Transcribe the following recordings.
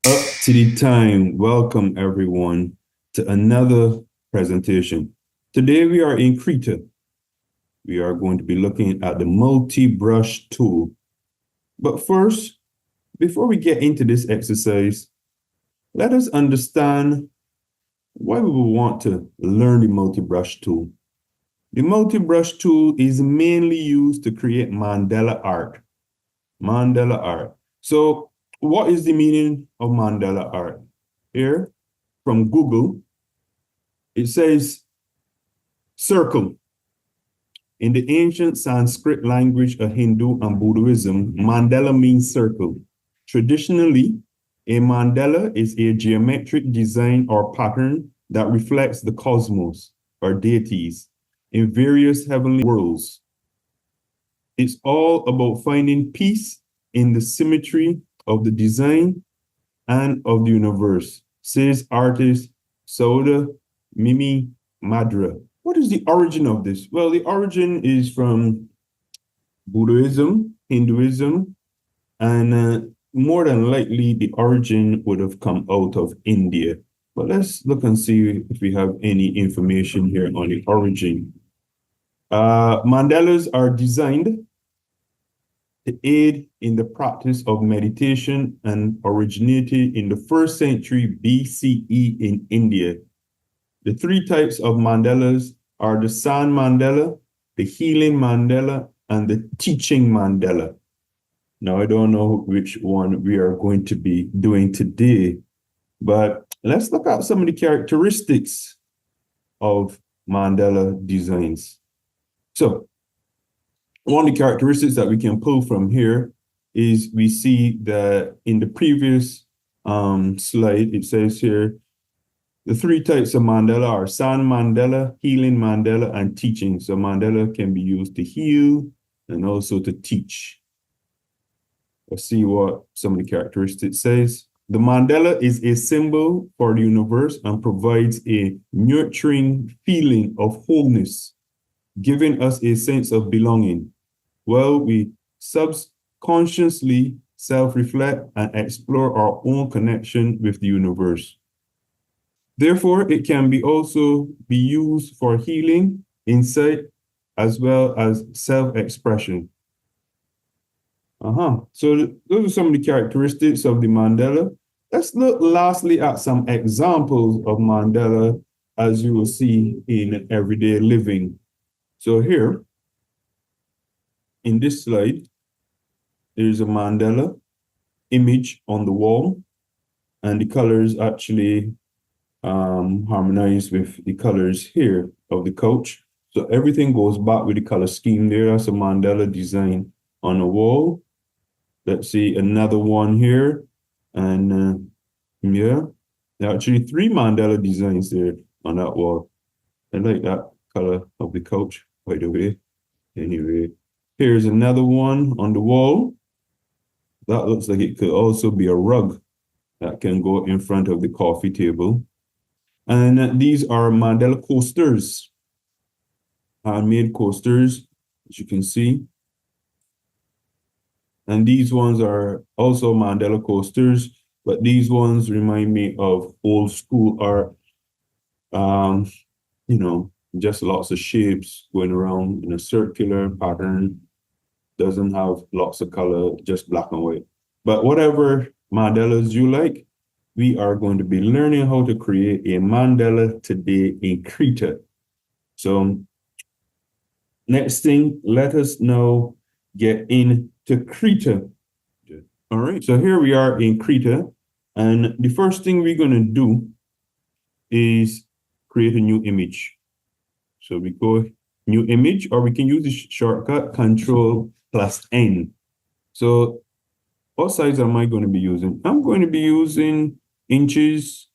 Up to the time. Welcome everyone to another presentation. Today we are in Krita. We are going to be looking at the MultiBrush tool. But first, before we get into this exercise, let us understand why we will want to learn the MultiBrush tool. The MultiBrush tool is mainly used to create mandala art. Mandala art. So what is the meaning of mandala art? Here from Google, it says circle. In the ancient Sanskrit language of Hindu and Buddhism, mandala means circle. Traditionally, a mandala is a geometric design or pattern that reflects the cosmos or deities in various heavenly worlds. It's all about finding peace in the symmetry of the design and of the universe, says artist Sauda Mimi Madra. What is the origin of this? Well, the origin is from Buddhism, Hinduism, and more than likely the origin would have come out of India. But let's look and see if we have any information here on the origin. Mandalas are designed to aid in the practice of meditation and originated in the 1st century BCE in India. The 3 types of mandalas are the sand mandala, the healing mandala, and the teaching mandala. Now, I don't know which one we are going to be doing today, but let's look at some of the characteristics of mandala designs. So, one of the characteristics that we can pull from here is we see that in the previous slide, it says here, the 3 types of mandala are sand mandala, healing mandala, and teaching. So mandala can be used to heal and also to teach. Let's see what some of the characteristics says. The mandala is a symbol for the universe and provides a nurturing feeling of wholeness, giving us a sense of belonging. Well, we subconsciously self-reflect and explore our own connection with the universe. Therefore, it can also be used for healing, insight, as well as self-expression. So those are some of the characteristics of the mandala. Let's look lastly at some examples of mandala as you will see in everyday living. So here, in this slide, there's a mandala image on the wall, and the colors actually harmonize with the colors here of the couch. So everything goes back with the color scheme there. That's a mandala design on the wall. Let's see another one here. And yeah, there are actually 3 mandala designs there on that wall. I like that color of the couch, by the way. Anyway, here's another one on the wall. That looks like it could also be a rug that can go in front of the coffee table. And these are mandala coasters, handmade coasters, as you can see. And these ones are also mandala coasters, but these ones remind me of old school art. You know, just lots of shapes going around in a circular pattern. Doesn't have lots of color, just black and white. But whatever mandalas you like, we are going to be learning how to create a mandala today in Krita. So next thing, let us now get into Krita. All right, so here we are in Krita, and the first thing we're going to do is create a new image. So we go new image, or we can use the shortcut Control+N. So what size am I going to be using? I'm going to be using inches,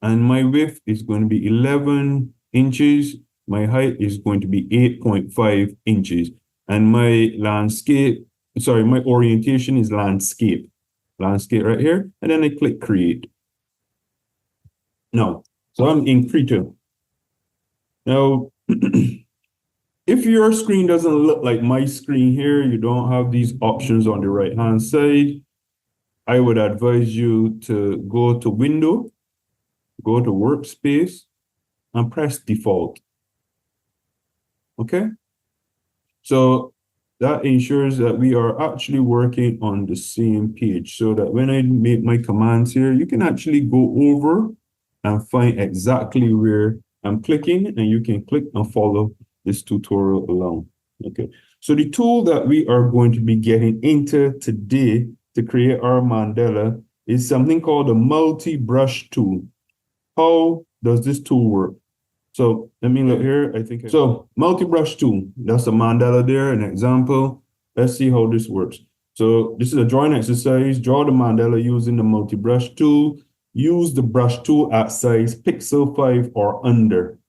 and my width is going to be 11 inches. My height is going to be 8.5 inches, and my my orientation is landscape right here, and then I click create. Now, so I'm in Krita. Now, if your screen doesn't look like my screen here, you don't have these options on the right-hand side, I would advise you to go to Window, go to Workspace, and press Default. Okay? So that ensures that we are actually working on the same page, so that when I make my commands here, you can actually go over and find exactly where I'm clicking, and you can click and follow this tutorial along. Okay, so the tool that we are going to be getting into today to create our mandala is something called the MultiBrush Tool. How does this tool work? So let me look here. I think so. MultiBrush Tool. That's a mandala there, an example. Let's see how this works. So this is a drawing exercise. Draw the mandala using the MultiBrush Tool. Use the brush tool at size pixel 5 or under.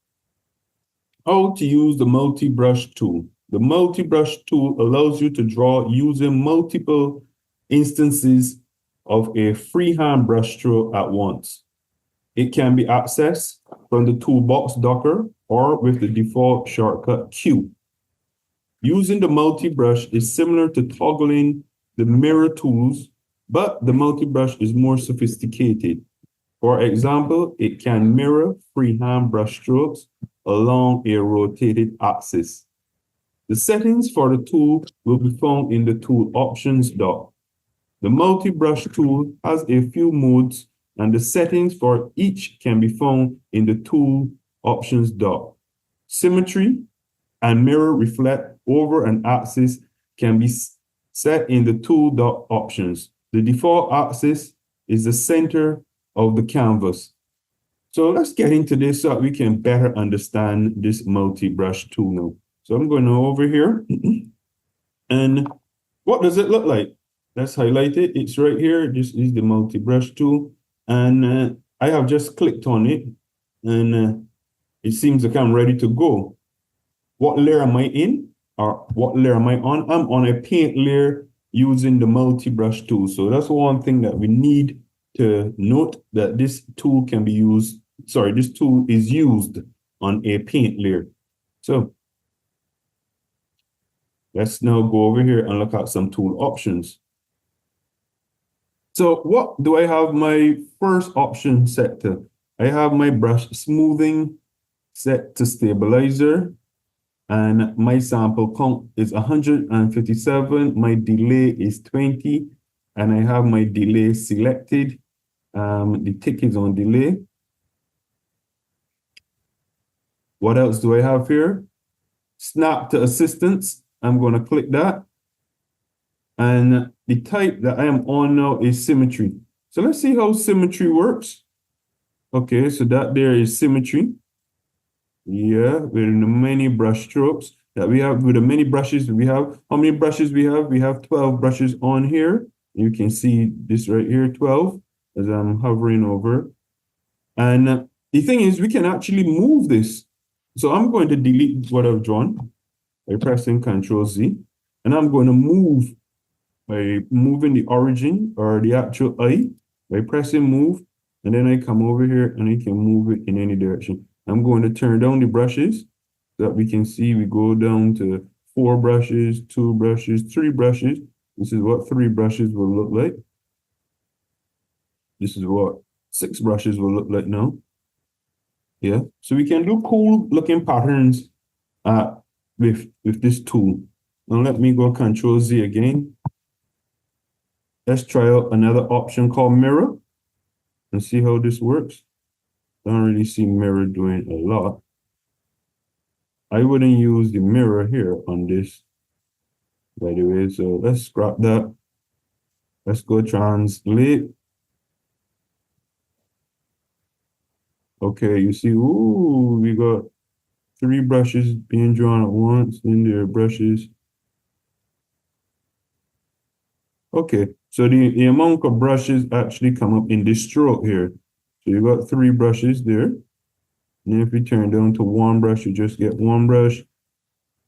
How to use the MultiBrush Tool. The MultiBrush Tool allows you to draw using multiple instances of a freehand brush stroke at once. It can be accessed from the Toolbox docker or with the default shortcut Q. Using the multi-brush is similar to toggling the mirror tools, but the multi-brush is more sophisticated. For example, it can mirror freehand brush strokes along a rotated axis. The settings for the tool will be found in the Tool Options dock. The multi-brush tool has a few modes, and the settings for each can be found in the Tool Options dock. Symmetry and mirror reflect over an axis can be set in the Tool dock options. The default axis is the center of the canvas. So let's get into this so that we can better understand this multi-brush tool now. So I'm going over here. And what does it look like? Let's highlight it. It's right here. This is the multi-brush tool. And I have just clicked on it. And it seems like I'm ready to go. What layer am I in? Or what layer am I on? I'm on a paint layer using the multi-brush tool. So that's one thing that we need to note, that this tool can be used. Sorry, this tool is used on a paint layer. So let's now go over here and look at some tool options. So what do I have my first option set to? I have my brush smoothing set to stabilizer, and my sample count is 157. My delay is 20, and I have my delay selected. The tick is on delay. What else do I have here? Snap to assistance. I'm going to click that. And the type that I am on now is symmetry. So let's see how symmetry works. Okay, so that there is symmetry. Yeah, with the many brush strokes that we have, with the many brushes we have. How many brushes we have? We have 12 brushes on here. You can see this right here, 12, as I'm hovering over. And the thing is, we can actually move this. So I'm going to delete what I've drawn by pressing Ctrl Z. And I'm going to move by moving the origin or the actual eye by pressing move. And then I come over here and I can move it in any direction. I'm going to turn down the brushes so that we can see we go down to 4 brushes, 2 brushes, 3 brushes. This is what 3 brushes will look like. This is what 6 brushes will look like now. Yeah, so we can do cool looking patterns with this tool. Now let me go Ctrl Z again. Let's try out another option called mirror and see how this works. Don't really see mirror doing a lot. I wouldn't use the mirror here on this, by the way. So let's scrap that. Let's go translate. Okay, you see, ooh, we got 3 brushes being drawn at once. Then there are brushes. Okay, so the amount of brushes actually come up in this stroke here. So you got 3 brushes there. And if we turn down to 1 brush, you just get 1 brush.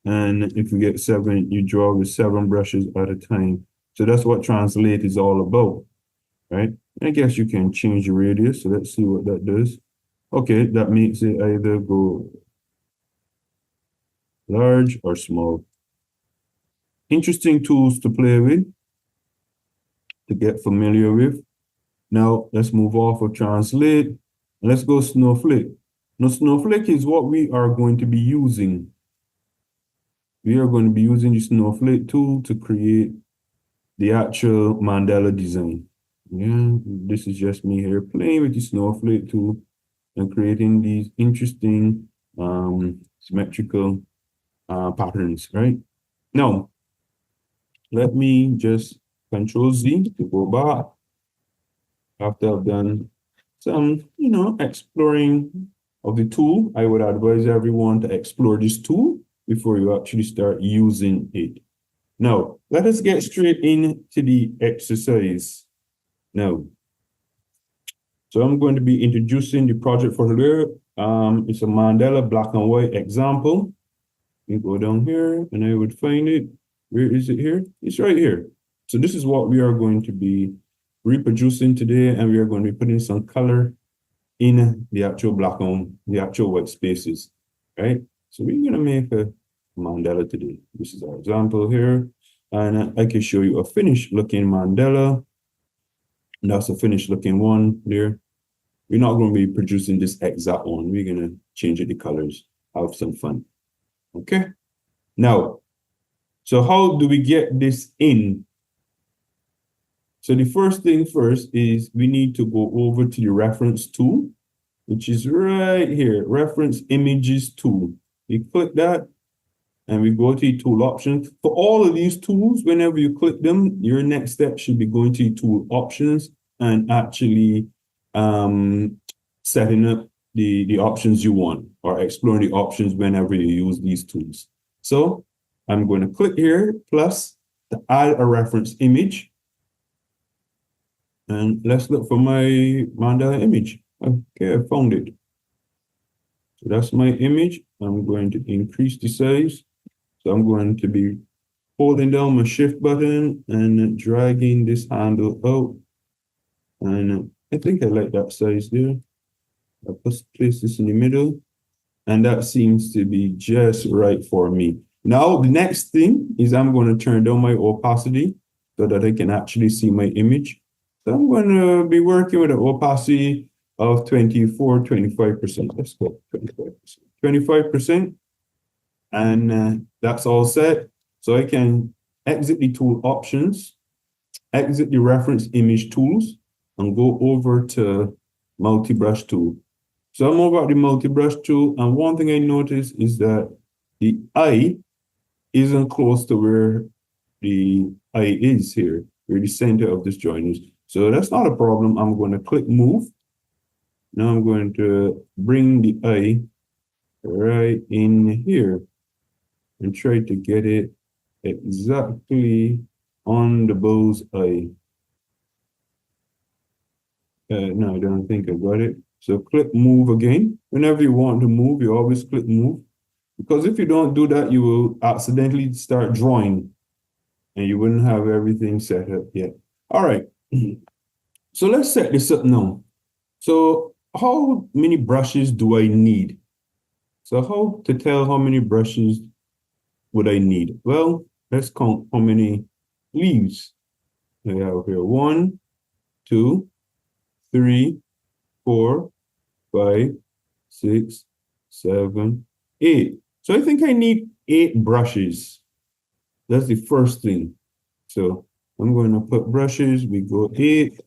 And if you get 7, you draw with 7 brushes at a time. So that's what translate is all about, right? I guess you can change the radius. So let's see what that does. Okay, that makes it either go large or small. Interesting tools to play with. to get familiar with. Now, let's move off of translate. And let's go snowflake. Now, snowflake is what we are going to be using. We are going to be using the snowflake tool to create the actual mandala design. Yeah, this is just me here playing with the snowflake tool and creating these interesting symmetrical patterns, right? Now, let me just Control Z to go back after I've done some, exploring of the tool. I would advise everyone to explore this tool before you actually start using it. Now, let us get straight into the exercise. Now, so I'm going to be introducing the project for today. It's a mandala black and white example. You go down here and I would find it. Where is it here? It's right here. So this is what we are going to be reproducing today, and we are going to be putting some color in the actual the actual white spaces, right? So we're going to make a mandala today. This is our example here, and I can show you a finished looking mandala. And that's a finished looking one there. We're not going to be producing this exact one. We're going to change the colors, have some fun. Okay. Now, so how do we get this in? So the first thing first is we need to go over to the reference tool, which is right here, reference images tool. We click that and we go to the tool options. For all of these tools, whenever you click them, your next step should be going to the tool options and actually setting up the options you want or exploring the options whenever you use these tools. So I'm going to click here plus to add a reference image. And let's look for my mandala image. Okay, I found it. So that's my image. I'm going to increase the size. So I'm going to be holding down my shift button and dragging this handle out. And I think I like that size there. I'll place this in the middle. And that seems to be just right for me. Now, the next thing is I'm going to turn down my opacity so that I can actually see my image. So I'm going to be working with an opacity of 25%. Let's go 25%. 25%. And that's all set. So I can exit the tool options, exit the reference image tools, and go over to MultiBrush Tool. So I'm over at the MultiBrush Tool, and one thing I noticed is that the eye isn't close to where the eye is here, where the center of this joint is. So that's not a problem. I'm going to click move. Now I'm going to bring the eye right in here and try to get it exactly on the bull's eye. No, I don't think I got it. So click move again. Whenever you want to move, you always click move. Because if you don't do that, you will accidentally start drawing and you wouldn't have everything set up yet. All right. So let's set this up now. So how many brushes do I need? So how to tell how many brushes would I need? Well, let's count how many leaves I have here. 1, 2, 3, 4, 5, 6, 7, 8. So I think I need 8 brushes. That's the first thing. So I'm going to put brushes. We go 8.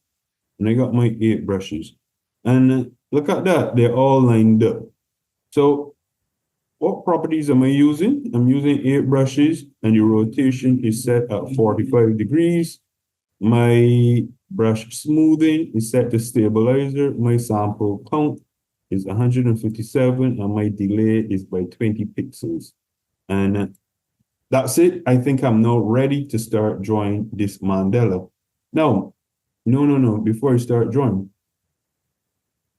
And I got my 8 brushes. And look at that. They're all lined up. So what properties am I using? I'm using 8 brushes and the rotation is set at 45 degrees. My brush smoothing is set to stabilizer. My sample count is 157 and my delay is by 20 pixels. And that's it. I think I'm now ready to start drawing this mandala. Now, no. Before I start drawing,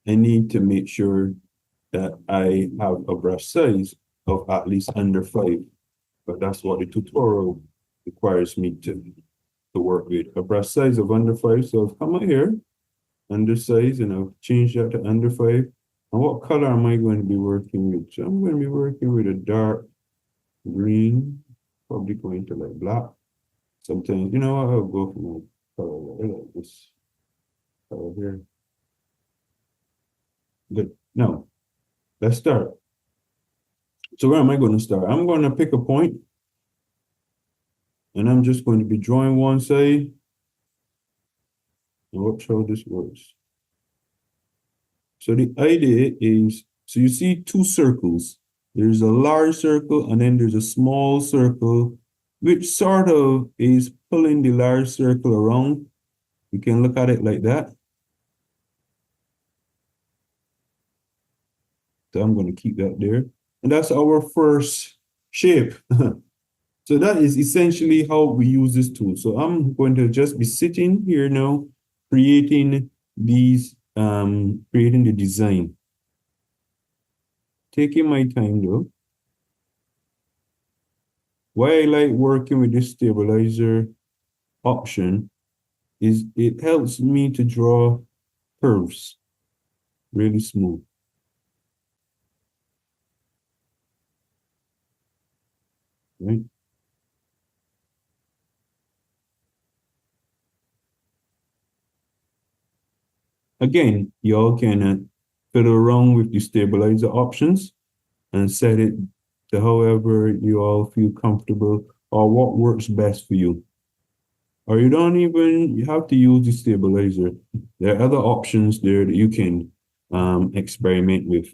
I need to make sure that I have a brush size of at least under 5. But that's what the tutorial requires me to work with. A brush size of under 5. So I've come out here, under size, and I've changed that to under 5. And what color am I going to be working with? So I'm going to be working with a dark green, probably going to like black. Sometimes, I'll go for Like this color here. Good. Now, let's start. So where am I going to start? I'm going to pick a point, and I'm just going to be drawing one side. And watch how this works. So the idea is, so you see two circles. There's a large circle, and then there's a small circle, which sort of is pulling the large circle around. You can look at it like that. So I'm going to keep that there. And that's our first shape. So that is essentially how we use this tool. So I'm going to just be sitting here now, creating these, creating the design. Taking my time though. Why I like working with this stabilizer option is it helps me to draw curves really smooth. Right? Again, y'all can fiddle around with the stabilizer options and set it to however you all feel comfortable or what works best for you. Or you don't even you have to use the stabilizer. There are other options there that you can experiment with.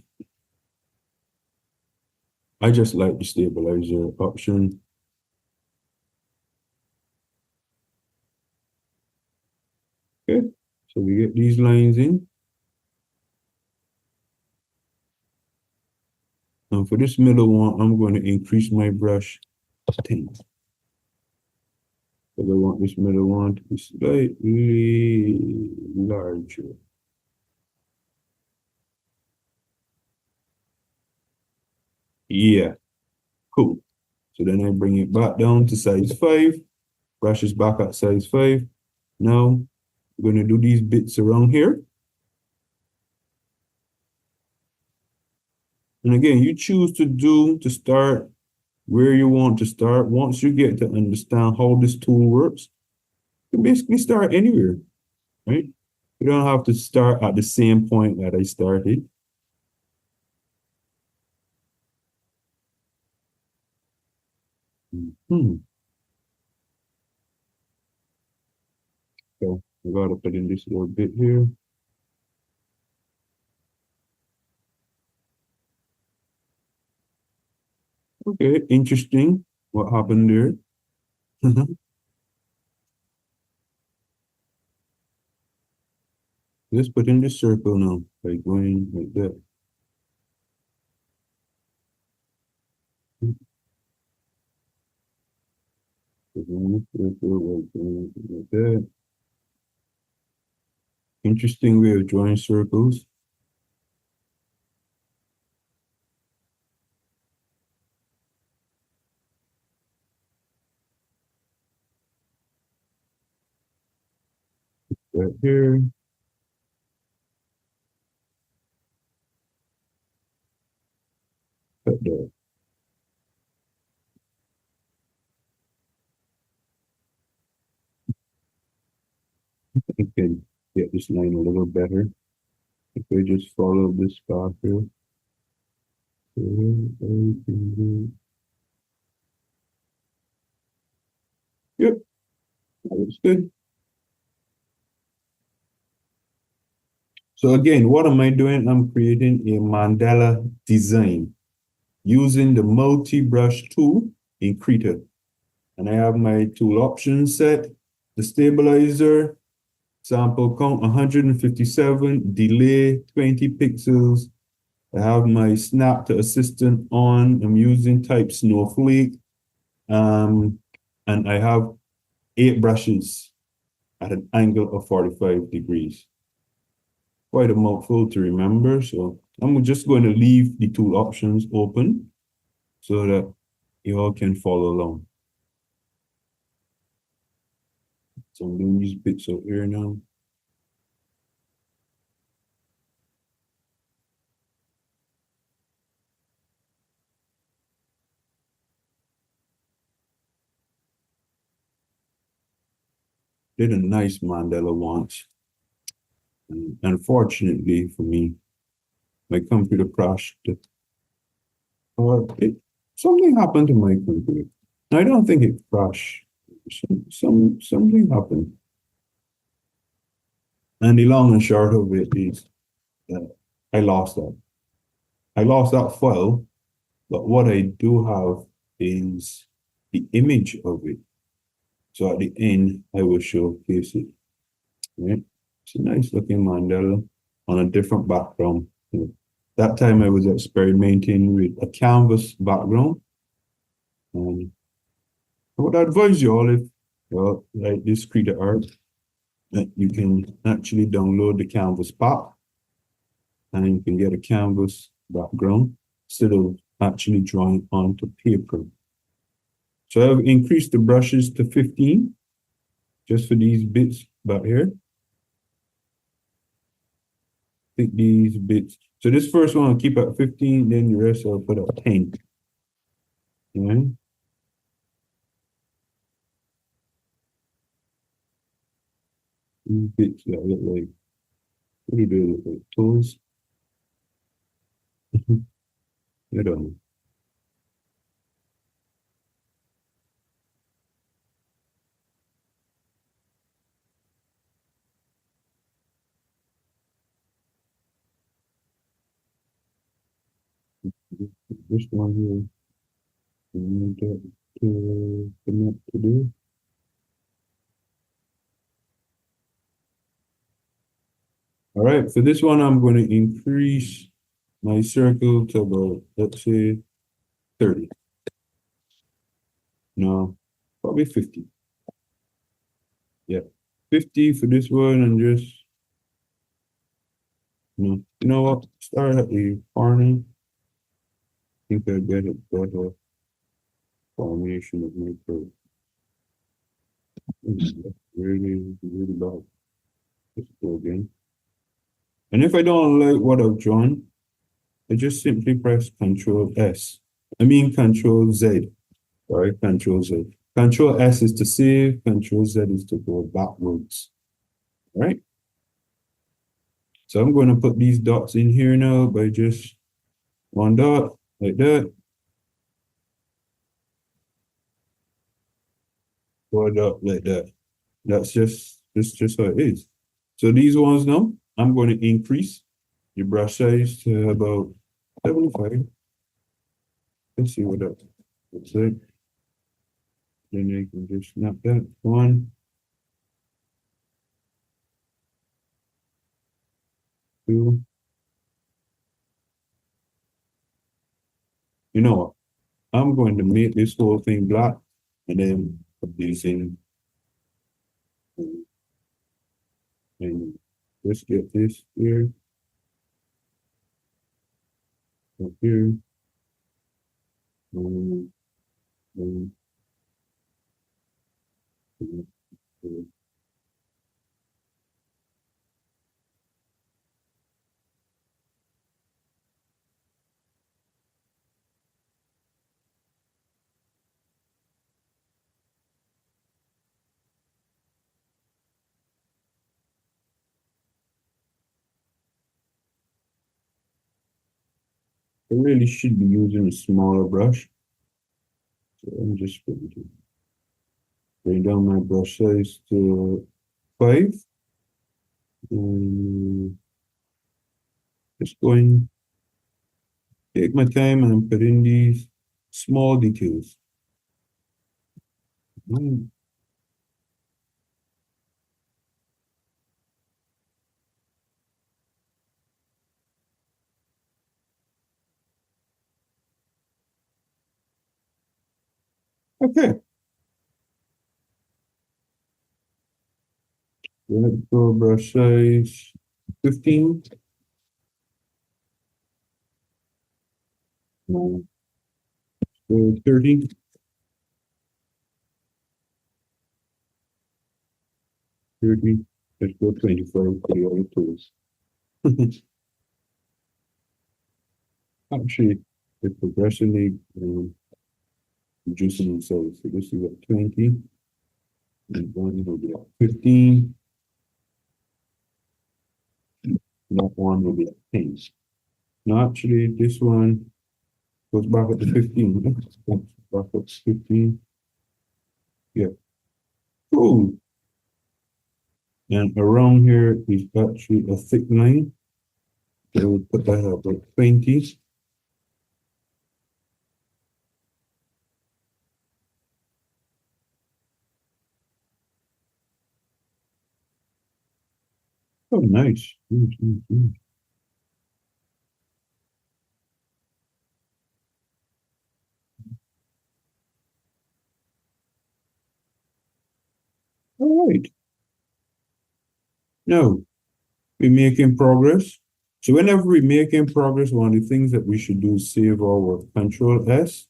I just like the stabilizer option. Okay, so we get these lines in. And for this middle one, I'm going to increase my brush 10. Because I want this middle one to be slightly larger. Yeah, cool. So then I bring it back down to size 5. Brush is back at size 5. Now, I'm going to do these bits around here. And again, you choose to start where you want to start. Once you get to understand how this tool works, you can basically start anywhere, right? You don't have to start at the same point that I started. So I gotta put in this little bit here. Okay, interesting. What happened there? Let's put in the circle now, like going like that. Put in the circle, like going like that. Interesting way of drawing circles. Right here. Cut that. I can get this line a little better if I just follow this path here. Yep, that looks good. So again, what am I doing? I'm creating a mandala design using the multi-brush tool in Krita. And I have my tool options set, the stabilizer, sample count 157, delay 20 pixels. I have my snap to assistant on. I'm using type snowflake. And I have 8 brushes at an angle of 45 degrees. Quite a mouthful to remember. So I'm just going to leave the tool options open so that you all can follow along. So I'm doing these bits out here now. did a nice mandala once. And unfortunately for me, my computer crashed. Or something happened to my computer. I don't think it crashed. Something happened. And the long and short of it is that I lost that. I lost that file, but what I do have is the image of it. So at the end, I will showcase it. Right? It's a nice looking mandala on a different background. That time I was experimenting with a canvas background. And I would advise you all if you like this Krita art, that you can actually download the canvas pack and you can get a canvas background instead of actually drawing onto paper. So I've increased the brushes to 15 just for these bits back here. Pick these bits. So this first one I'll keep at 15, then the rest I'll put at 10. Okay. These bits that look like, what do they look like? Toes? I don't know. This one here, I need that to connect to this. All right, for this one, I'm going to increase my circle to about, let's say, 30. No, probably 50. Yeah, 50 for this one, and just, you know what? Start at the corner. I think I get a better formation of my curve. Really, really bad. Let's go again. And if I don't like what I've drawn, I just simply press Control S. I mean Control Z. Sorry, Control Z. Control S is to save, Control Z is to go backwards. All right. So I'm going to put these dots in here now by just one dot, like that. One dot, like that. That's just how it is. So these ones now, I'm going to increase the brush size to about 75. Let's see what that looks like. Then I can just snap that. One, two. You know what? I'm going to make this whole thing black and then put these in. And let's get this here, up here. Um, um, I really should be using a smaller brush. So I'm just going to bring down my brush size to 5. And just going, take my time and put in these small details. Okay. Let's go brush size 15. 30. 30. Let's go 25 for the other tools. Actually, it's progressively reducing themselves. So this is at 20. And one will be at 15. That one will be at 10. No, actually, this one goes back up to 15. Let's go back up to 15. Yeah. Cool. And around here is actually a thick line. So we'll put that at like 20. Oh, nice. Nice, nice, nice. All right. Now, we're making progress. So whenever we're making progress, one of the things that we should do is save our work. Control S.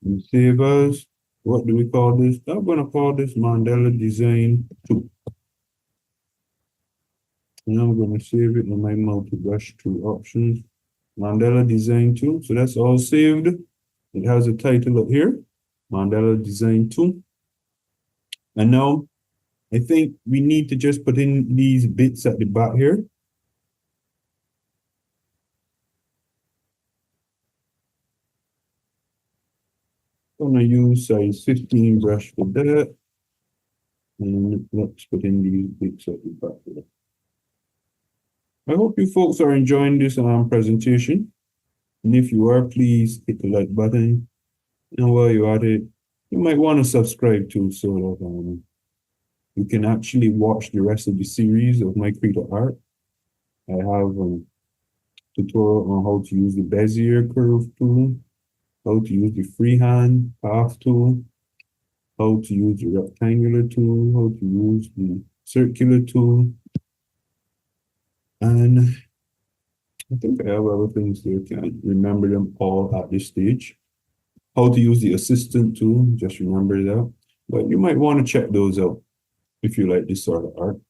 And save as. What do we call this? I'm going to call this Mandela Design 2. And I'm going to save it in my multi-brush tool options. Mandela Design 2. So that's all saved. It has a title up here. Mandela Design 2. And now I think we need to just put in these bits at the back here. I'm going to use size 15 brush for that. And let's put in these bits at the back here. I hope you folks are enjoying this presentation. And if you are, please hit the like button. And while you're at it, you might want to subscribe too, so that you can actually watch the rest of the series of my Krita art. I have a tutorial on how to use the Bezier curve tool, how to use the freehand path tool, how to use the rectangular tool, how to use the circular tool. And I think I have other things there. Can't remember them all at this stage. How to use the assistant tool, just remember that. But you might want to check those out if you like this sort of art.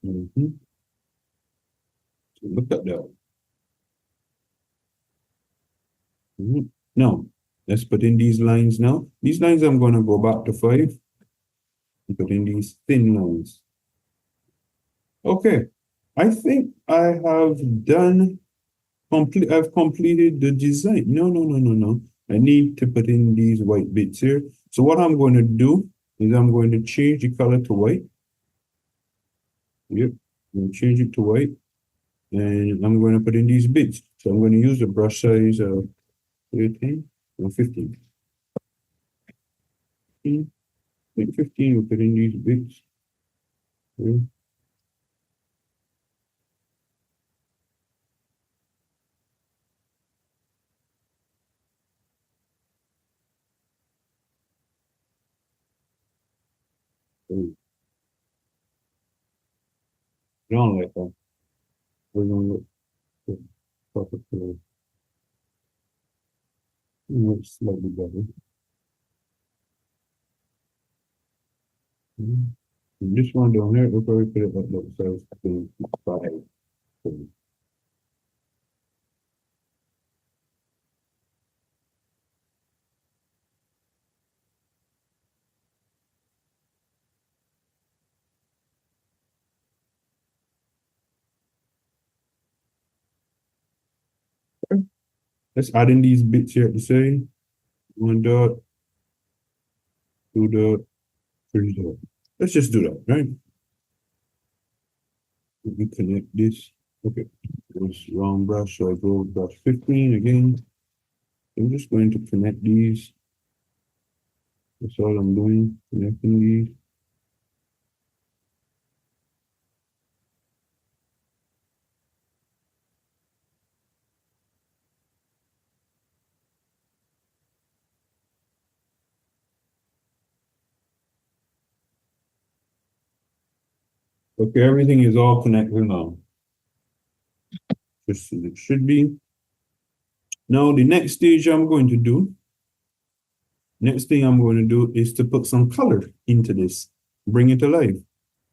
So look at that. Now, let's put in these lines now. These lines I'm going to go back to 5 and put in these thin lines. Okay, I think I have done I've completed the design. No. I need to put in these white bits here. So what I'm going to do is I'm going to change the color to white. Yep, I'm going to change it to white. And I'm going to put in these bits. So I'm going to use the brush size of 13 or 15. 15, we'll put in these bits. Okay. I don't like that. Doesn't look good. Perfect. Looks slightly better. And this one down here, we'll probably put it at like size 5. Let's add in these bits here at the same. 1 dot, 2 dot, 3 dot. Let's just do that, right? Let me connect this. Okay, this round brush, so I go brush 15 again. I'm just going to connect these. That's all I'm doing, connecting these. Okay, everything is all connected now. Just as it should be. Now, the next stage I'm going to do, next thing I'm going to do is to put some color into this, bring it to life.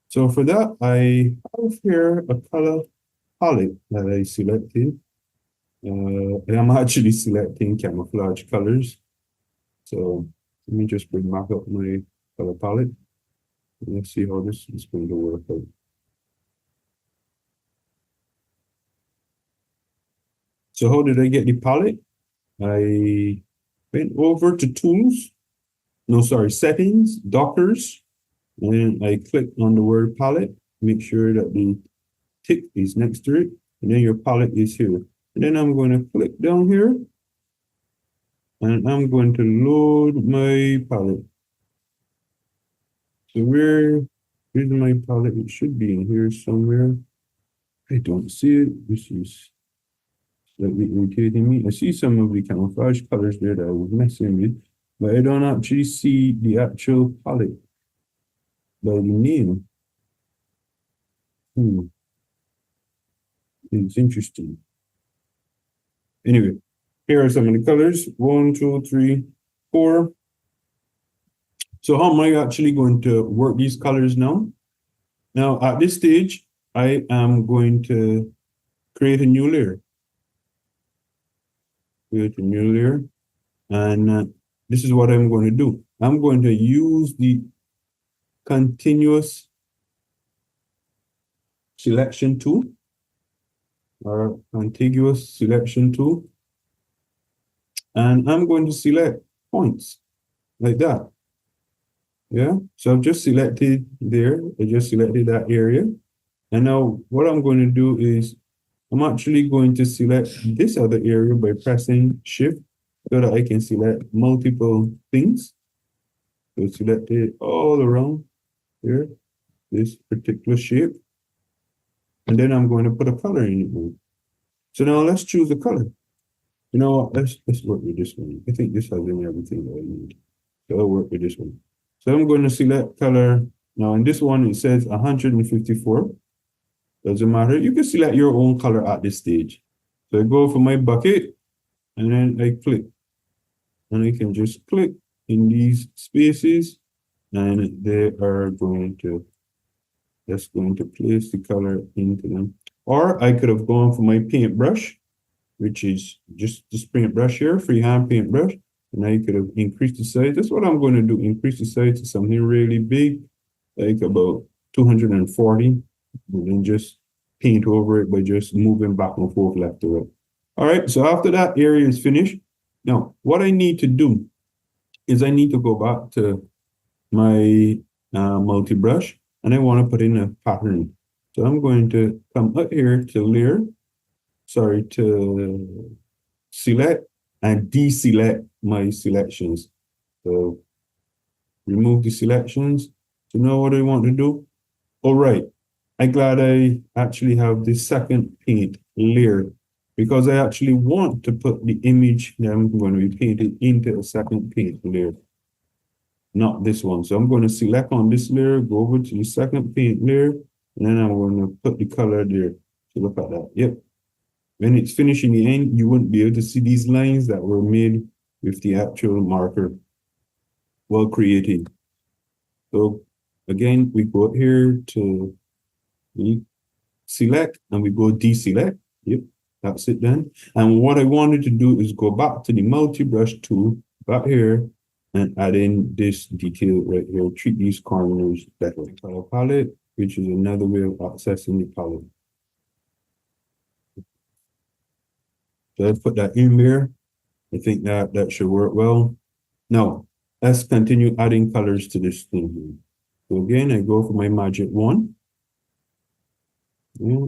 So for that, I have here a color palette that I selected. I'm actually selecting camouflage colors. So Let me just bring back up my color palette. Let's see how this is going to work out. So how did I get the palette? I went over to Tools. No, sorry, Settings, Dockers. And I click on the word palette. Make sure that the tick is next to it. And then your palette is here. And then I'm going to click down here. And I'm going to load my palette. So where's my palette? It should be in here somewhere. I don't see it. This is slightly irritating me. I see some of the camouflage colors there that I was messing with, but I don't actually see the actual palette by the name. It's interesting. Anyway, here are some of the colors. 1, 2, 3, 4. So how am I actually going to work these colors now? Now, at this stage, I am going to create a new layer. Create a new layer. And this is what I'm going to do. I'm going to use the continuous selection tool or contiguous selection tool. And I'm going to select points like that. Yeah, so I've just selected there. I just selected that area. And now what I'm going to do is I'm actually going to select this other area by pressing Shift so that I can select multiple things. So select it all around here, this particular shape. And then I'm going to put a color in it. So now let's choose a color. You know what? Let's work with this one. I think this has everything that I need. So I'll work with this one. So I'm going to select color. Now in this one, it says 154. Doesn't matter. You can select your own color at this stage. So I go for my bucket and then I click. And I can just click in these spaces and they are going to, just going to place the color into them. Or I could have gone for my paintbrush, which is just this paintbrush here, freehand paintbrush. And I could have increased the size. That's what I'm going to do. Increase the size to something really big, like about 240. And then just paint over it by just moving back and forth left to right. All right, so after that area is finished, now what I need to do is I need to go back to my multi-brush and I want to put in a pattern. So I'm going to come up here to layer, sorry, to select and deselect my selections. So remove the selections. So now what I want to do? All right, I'm glad I actually have the second paint layer because I actually want to put the image that I'm going to be painting into a second paint layer, not this one. So I'm going to select on this layer, go over to the second paint layer, and then I'm going to put the color there. So look at that. Yep. When it's finished in the end, you wouldn't be able to see these lines that were made with the actual marker while creating. So again, we go here to select and we go deselect. Yep, that's it then. And what I wanted to do is go back to the multi-brush tool back here and add in this detail right here. Treat these corners that way. Color palette, which is another way of accessing the palette. So let's put that in there. I think that should work well. Now, let's continue adding colors to this thing here. So again, I go for my magic wand. Yeah.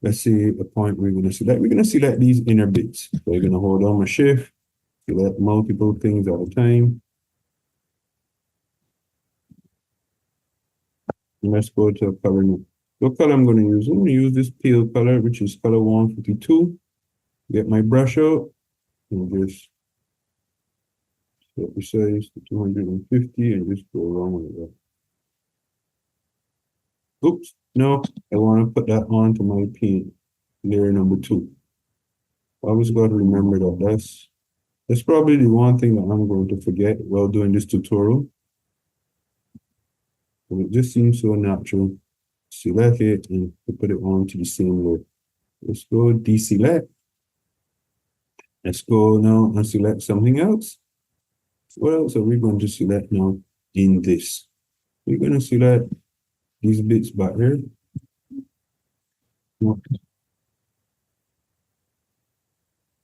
Let's see a point we're going to select. We're going to select these inner bits. So we're going to hold on my shift, select multiple things at a time. And let's go to a color now. What color I'm going to use? I'm going to use this pale color, which is color 152. Get my brush out and just set the size to 250 and just go along with that. Oops, no, I want to put that onto my paint layer number 2. I always got to remember that. That's probably the one thing that I'm going to forget while doing this tutorial. And it just seems so natural. Select it and put it onto the same layer. Let's go deselect. Let's go now and select something else. What else are we going to select now in this? We're going to select these bits back here. You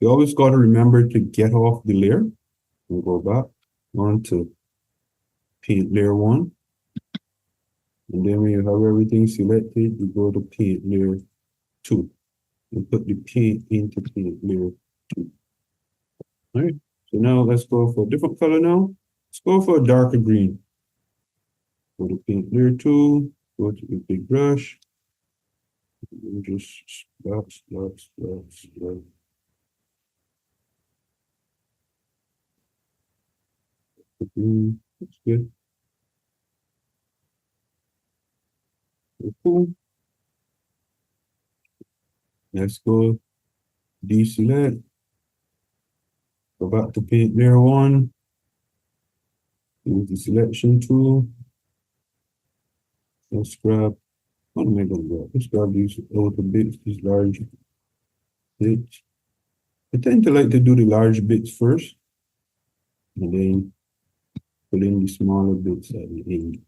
always got to remember to get off the layer. We'll go back onto paint layer 1. And then when you have everything selected, you go to paint layer 2 and put the paint into paint layer 2. All right. So now let's go for a different color now. Let's go for a darker green. Go to paint layer 2, go to the big brush, and just slots. The green, that's good. Cool. Let's go deselect. Go back to paint layer 1. Use the selection tool. Let's grab, what am I going to grab? Let's grab these little bits, these large bits. I tend to like to do the large bits first, and then put in the smaller bits at the end.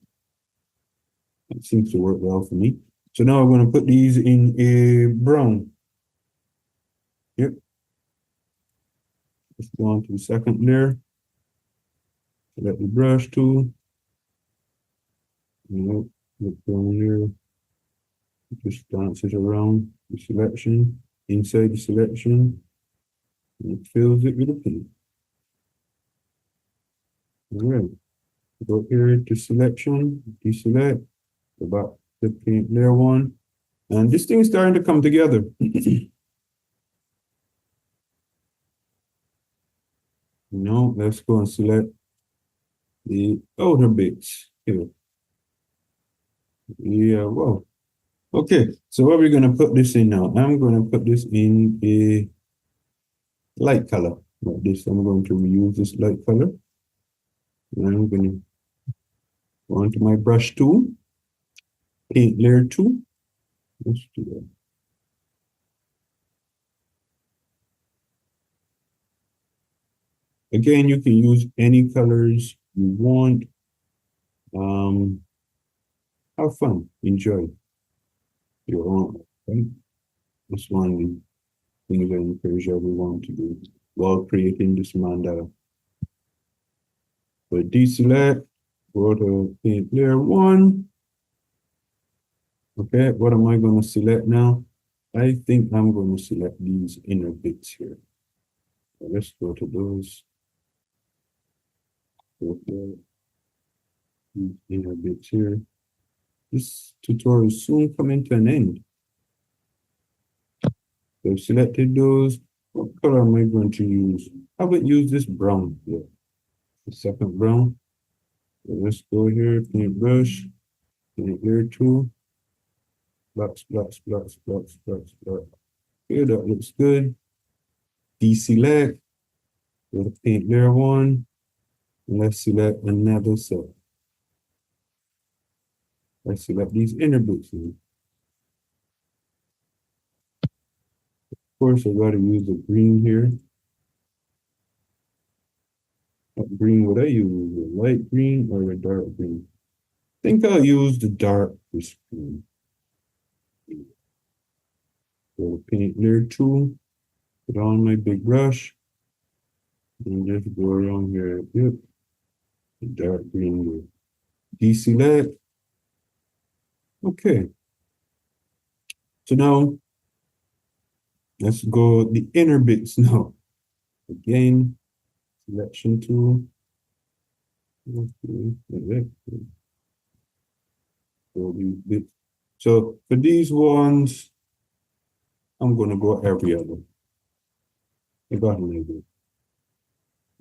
That seems to work well for me. So now I'm going to put these in a brown. Yep. Let's go on to the second layer. Select the brush tool. Yep. Look down here. Just dance it around the selection, inside the selection, and it fills it with a paint. All right. Go here to selection, deselect, go back to paint layer 1. And this thing is starting to come together. Now let's go and select the outer bits here. Yeah, well. Okay, so where are we going to put this in now? I'm going to put this in a light color. Like this, I'm going to reuse this light color. And I'm going to go onto my brush tool, paint layer 2. Let's do that. Again, you can use any colors you want. Have fun, enjoy your own. Right? That's one of the things I encourage everyone to do while creating this mandala. But deselect, go to paint layer 1. Okay, what am I going to select now? I think I'm going to select these inner bits here. So let's go to those. These inner bits here. This tutorial is soon coming to an end. So I've selected those. What color am I going to use? I haven't used this brown yet. The second brown. So let's go here, paint brush, paint layer 2. Blocks. Okay, that looks good. Deselect. Go to paint layer 1. And let's select another cell. Let's select these inner bits here. Of course, I got to use the green here. What green would I use? A light green or a dark green? I think I'll use the dark green. Go to paint layer 2. Put on my big brush. And just go around here. Yep. The dark green here. Deselect. Okay. So now, let's go the inner bits now. Again, selection tool. Okay. So these bits. So for these ones, I'm going to go every other. I got an idea.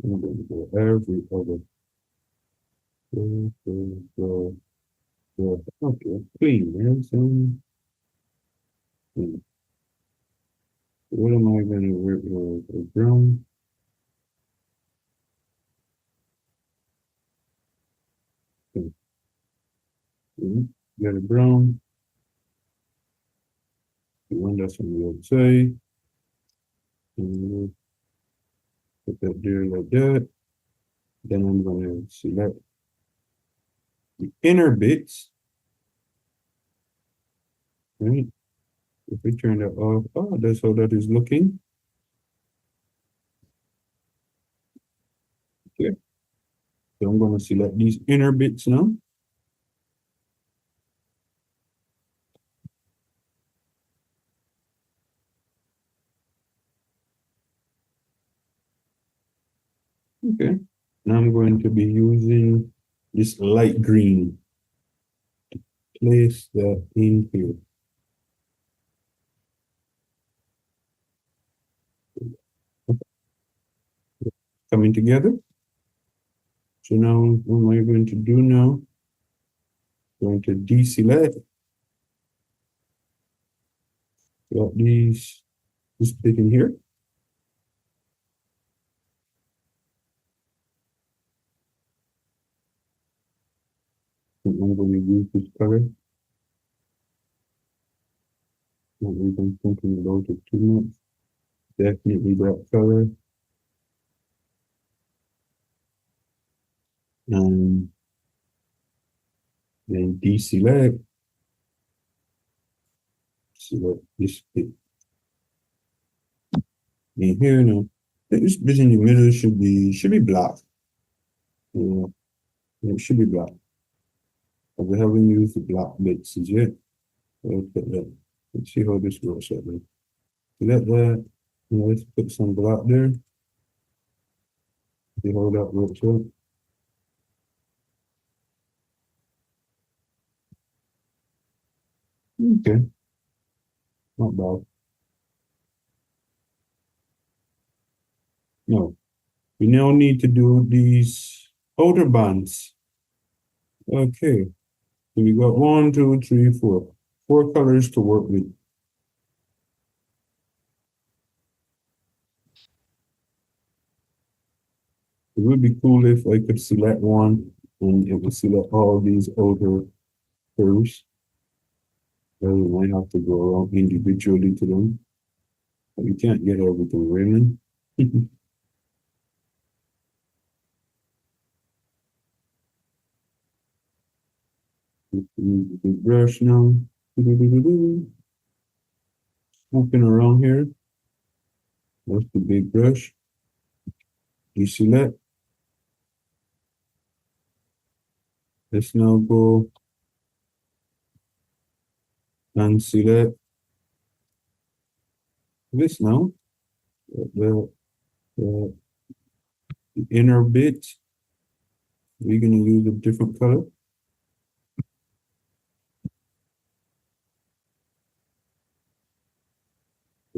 I'm going to go every other. Okay, clean, man. So, what am I going to work with? Brown. Okay. Get a brown. The one that's on the outside. Put that there like that. Then I'm going to select the inner bits. Right? If we turn that off, oh, that's how that is looking. Okay. So I'm going to select these inner bits now. Okay. Now I'm going to be using this light green. Place that in here. Coming together. So now what am I going to do now? Going to deselect. Got these, this bit in here. And I'm going to use this color. Not even thinking about it too much. Definitely that color. And then deselect. Select this bit in here now. This bit in the middle should be black. Yeah, it should be black. But we haven't used the black bits yet. Let's see how this works out. Select that. Let's put some black there. See how that works out. Okay, not bad. No, we now need to do these outer bands. Okay, so we got 1, 2, 3, 4. 4 colors to work with. It would be cool if I could select one and it would select all these outer curves. Then we might have to go around individually to them. But you can't get everything really. Use the big brush now. Swooping around here. That's the big brush. Deselect. Let's now go and select this now. The, the, the inner bit. We're going to use a different color.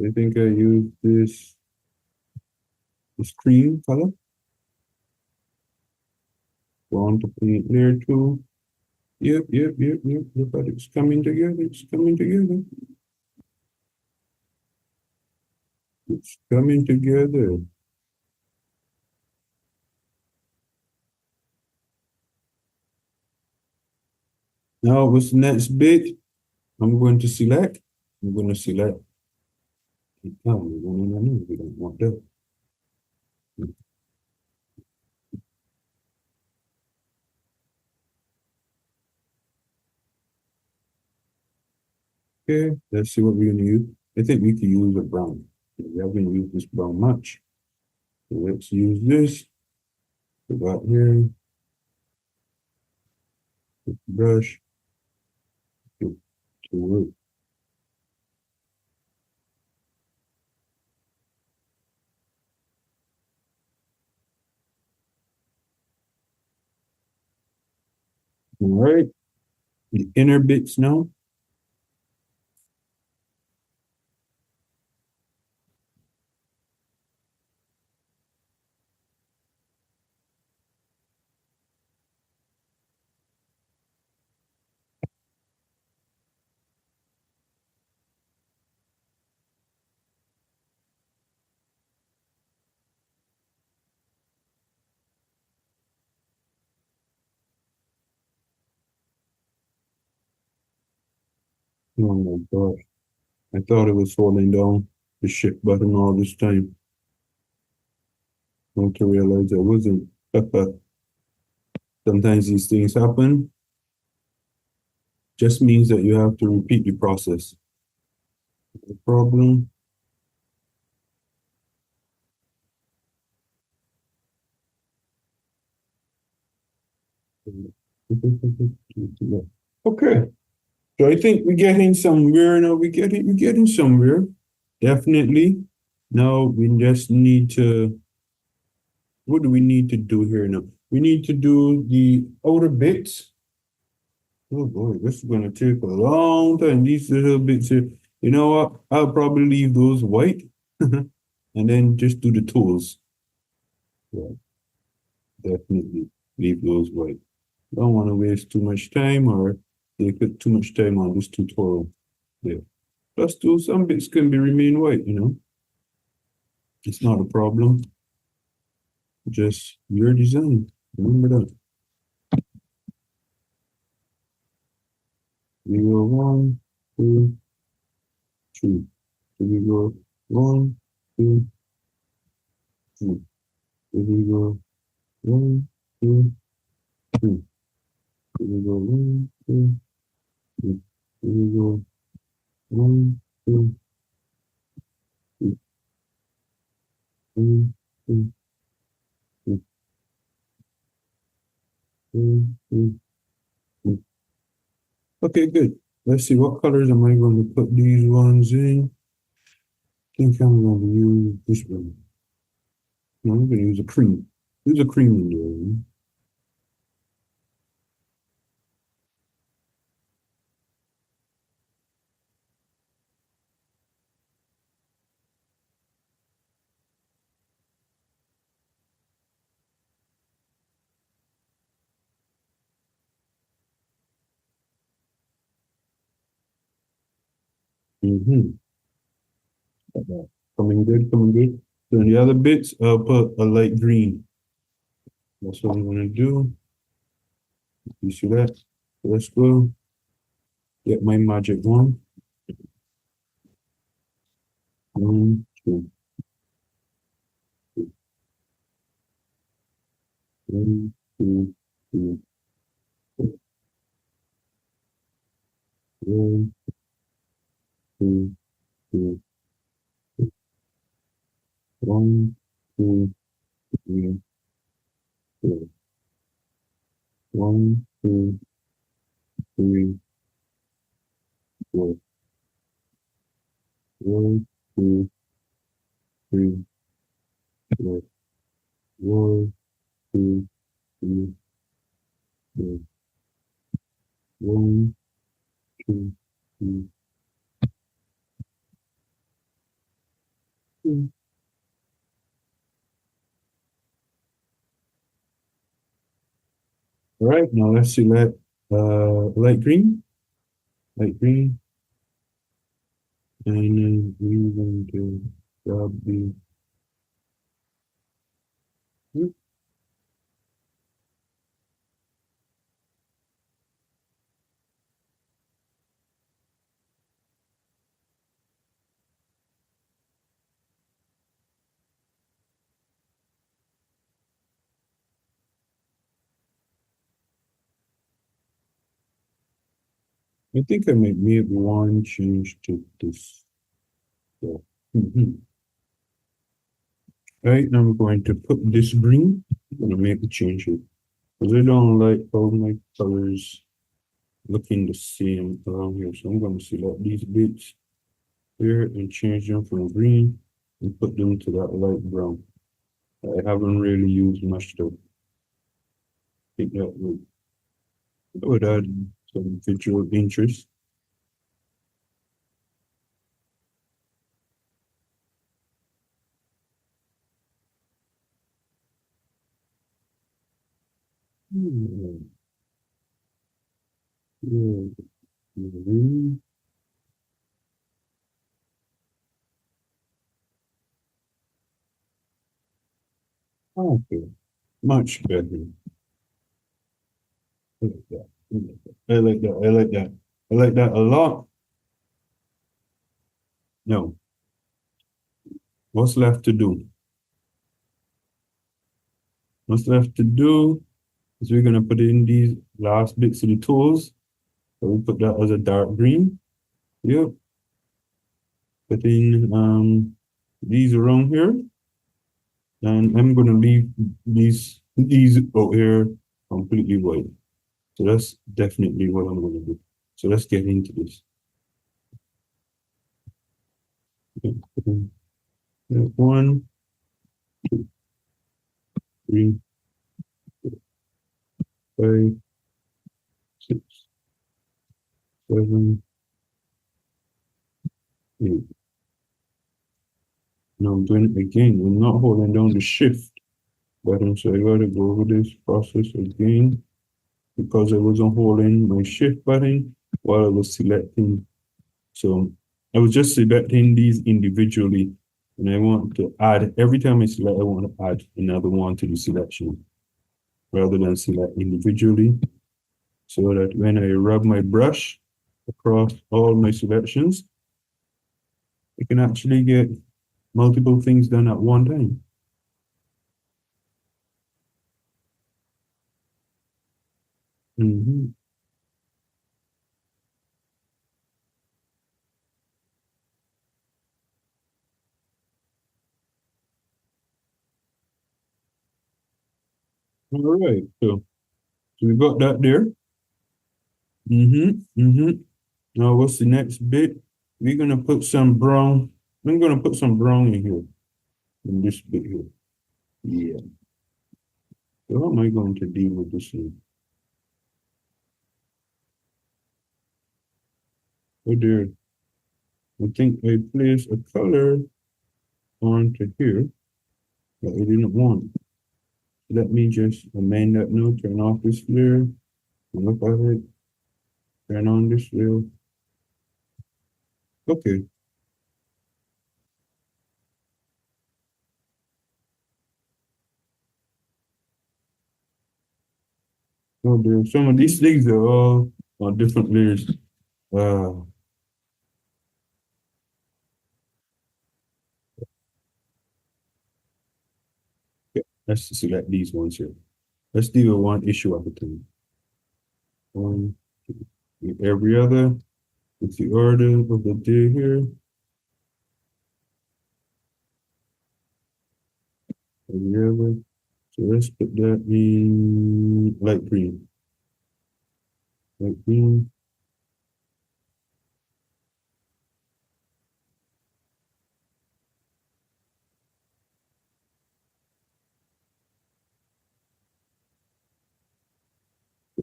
I think I use this cream color. Want to paint there too. Yep. Look at it. It's coming together. It's coming together. It's coming together. Now, what's the next bit? I'm going to select. I'm going to select. No, we don't want that. Okay, let's see what we're going to use. I think we can use a brown. We haven't used this brown much. So let's use this. Go out here. Brush. To work. All right. The inner bits now. Oh my gosh. I thought it was falling down the shift button all this time. Come to realize I wasn't. Sometimes these things happen. Just means that you have to repeat the process. The problem. Okay. So I think we're getting somewhere now. We're getting somewhere. Definitely. Now we just need to, what do we need to do here now? We need to do the outer bits. Oh boy, this is gonna take a long time. These little bits here. You know what? I'll probably leave those white and then just do the tools. Yeah, definitely leave those white. Don't want to waste too much time or take too much time on this tutorial. Yeah. Plus, do some bits can be remain white, you know. It's not a problem. Just your design. Remember that. We go 1, 2, 3. So we go 1, 2, 3. So we go 1, 2, 3. So we go 1, 2, 3. So we go 1, 2, 3. 1, 2, 3. 1, 2, 3. Okay, good. Let's see, what colors am I going to put these ones in? I think I'm going to use this one. No, I'm going to use a cream. Use a cream in there. Mm-hmm. Coming good, coming good. Then the other bits, I'll put a light green. That's what I'm gonna do. You see that? So let's go get my magic wand. 1, 2, 1, 2, 3, 1, 2, 3, 1, 2, 3, 4. 1, 2, 3, 4. 1, 2, 3, 4. 1, 2, 3, 4. 1, 2, 3, 4. All right, now let's select light green, light green, and then we're going to grab the. I think I might make one change to this. So, All right, now we're going to put this green. I'm going to make a change here because I don't like all my colors looking the same around here. So I'm going to select these bits here and change them from green and put them to that light brown. I haven't really used much though. I think that would add some visual interest. Hmm. Yeah. Mhm. Okay, much better. I like that. I like that. I like that. I like that a lot. No, what's left to do? what's left to do is we're gonna put in these last bits of the tools. So we put that as a dark green. Yep. Put in these around here. And I'm gonna leave these out here completely white. So that's definitely what I'm gonna do. So let's get into this. Okay. One, two, three, four, 5, 6, 7, 8. Now I'm doing it again. I'm not holding down the shift button, so I gotta go over this process again because I wasn't holding my shift button while I was selecting. So I was just selecting these individually, and I want to add, every time I select, I want to add another one to the selection rather than select individually, so that when I rub my brush across all my selections, I can actually get multiple things done at one time. All right, so we got that there. Now what's the next bit? We're gonna put some brown. I'm gonna put some brown in here, in this bit here. Yeah. So how am I going to deal with this thing? Oh there. I think I placed a color onto here that I didn't want. Let me just amend that now, turn off this flare, look at it, turn on this flare. Okay. Oh there. Some of these things are all on different layers. Yeah, let's select these ones here. Let's deal with one issue at a time. One, two, every other. It's the order of the day here. Every other. So let's put that in light green. Light green.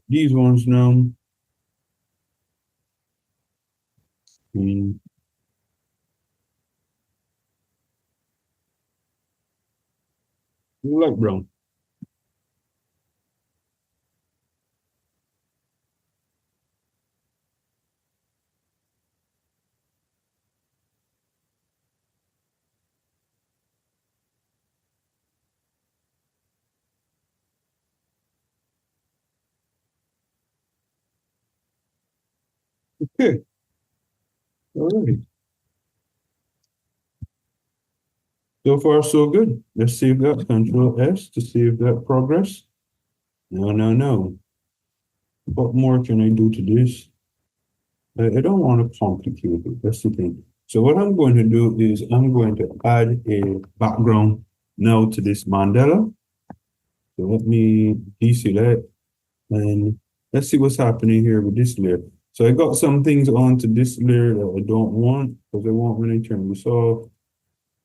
These ones now. Green. Light brown. Okay. All right. So far, so good. Let's save that. Control S to save that progress. No. What more can I do to this? I don't want to complicate it. That's the thing. So what I'm going to do is I'm going to add a background now to this mandala. So let me deselect and let's see what's happening here with this layer. So I got some things onto this layer that I don't want because I want when I turn this off,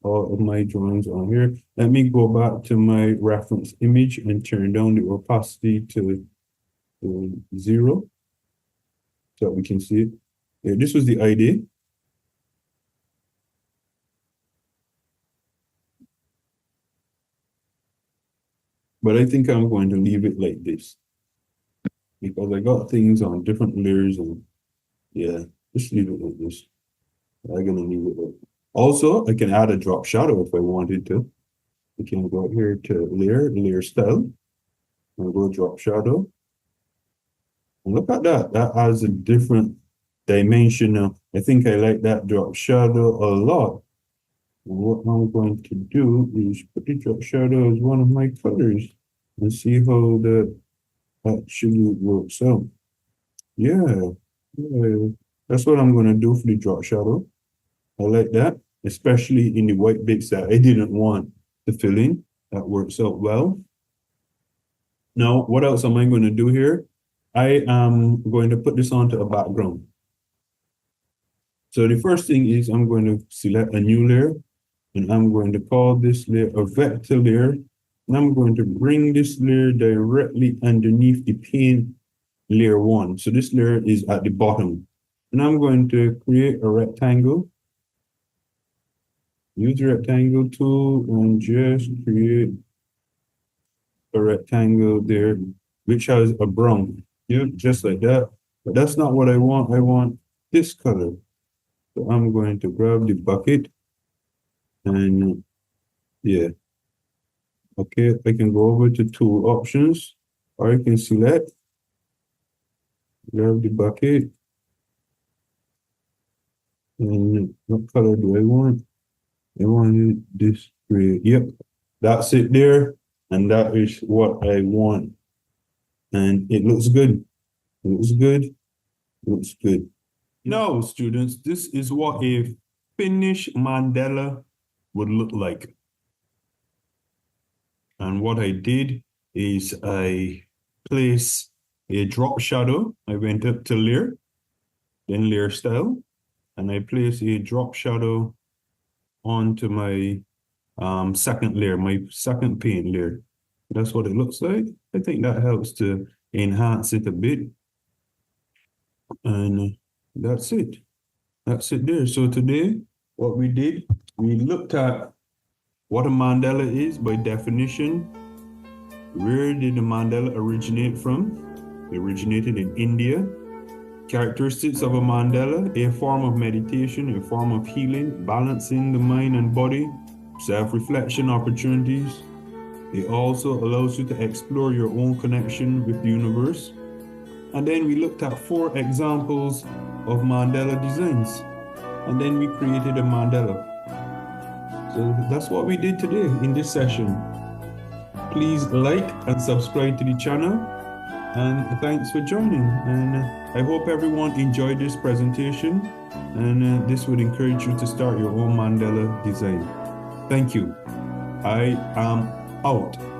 all of my drawings on here. Let me go back to my reference image and turn down the opacity to 0 so that we can see it. Yeah, this was the idea. But I think I'm going to leave it like this because I got things on different layers and yeah, just leave it like this. I'm gonna leave it like. Also, I can add a drop shadow if I wanted to. I can go here to layer style, and go drop shadow. And look at that. That adds a different dimension now. I think I like that drop shadow a lot. And what I'm going to do is put the drop shadow as one of my colors. and see how that actually works out. Yeah, yeah. That's what I'm going to do for the drop shadow. I like that, especially in the white bits that I didn't want to fill in. That works out well. Now, what else am I going to do here? I am going to put this onto a background. So the first thing is I'm going to select a new layer, and I'm going to call this layer a vector layer. And I'm going to bring this layer directly underneath the paint layer 1. So this layer is at the bottom. And I'm going to create a rectangle. Use the rectangle tool and just create a rectangle there, which has a brown. Yeah, just like that. But that's not what I want. I want this color. So I'm going to grab the bucket and yeah. Okay, I can go over to tool options, or I can select, grab the bucket, and what color do I want? I want this gray. Yep, that's it there, and that is what I want. And it looks good. It looks good. It looks good. Now, students, this is what a finished mandala would look like. And what I did is I place a drop shadow. I went up to layer, then layer style, and I place a drop shadow onto my second layer, my second paint layer. That's what it looks like. I think that helps to enhance it a bit. And that's it. That's it there. So today, what we did, we looked at what a mandala is by definition. Where did the mandala originate from? It originated in India. Characteristics of a mandala: a form of meditation, a form of healing, balancing the mind and body, self-reflection opportunities. It also allows you to explore your own connection with the universe. And then we looked at 4 examples of mandala designs. And then we created a mandala. So that's what we did today in this session. Please like and subscribe to the channel. And thanks for joining. And I hope everyone enjoyed this presentation. And this would encourage you to start your own mandala design. Thank you. I am out.